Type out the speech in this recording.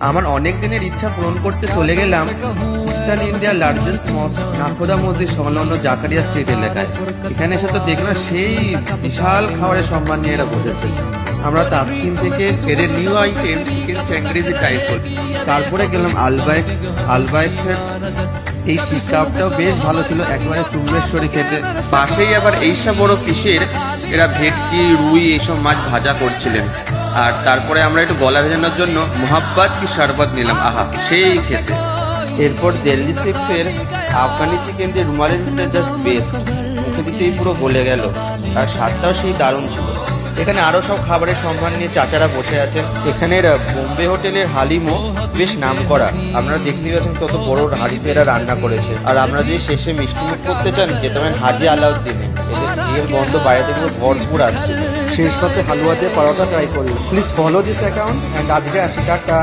আমার অনেক দিনের ইচ্ছা পূরণ করতে চলে গেলাম ইস্টার্ন ইন্ডিয়ার লার্জেস্ট মস্ক নাখোদা মসজিদ সংলগ্ন জাকারিয়া স্ট্রিট এলাকায়। এখানে এসে তো দেখলাম সেই বিশাল খাবারের সম্মান নিয়ে এরা বসেছে। আমরা তাসকিন থেকে এদের নিউ আইটেম চিকেন চ্যাংরিজি ট্রাই করি। তারপরে গেলাম আলবাইক্সের এই শিক কাবাবটাও বেশ ভালো ছিল, একেবারে চুম্বেশ্বরী খেতে। পাশেই আবার এইসব বড় পিসের এরা ভেটকি রুই এইসব মাছ ভাজা করছিলেন। আর তারপরে আমরা একটু গলা ভেজানোর জন্য মোহাব্বত কি শরবত নিলাম, আহা সেই খেতে। এরপর দিল্লি সিক্সের আফগানি চিকেন দিয়ে রুমালের রুটিটা জাস্ট বেস্ট, মুখে দিতেই পুরো গলে গেল। আর স্বাদটাও সেই দারুণ ছিল। এখানে আরও সব খাবারের সম্মান নিয়ে চাচারা বসে আছেন। এখানের বোম্বে হোটেলের হালিমও বেশ নাম করা। আপনারা দেখতেই পাচ্ছেন কত বড় হাঁড়িতে এরা রান্না করেছে। আর আমরা যদি শেষে মিষ্টি মুখ করতে চান যেতে পারেন হাজি আলাউদ্দিনে, এদের ঘিয়ের গন্ধ বাইরে থেকে ভরপুর আসছে। শেষ পাতে হালুয়া দিয়ে পরোটা ট্রাই করুন। Please follow this account and আজকে আসি, টাটা।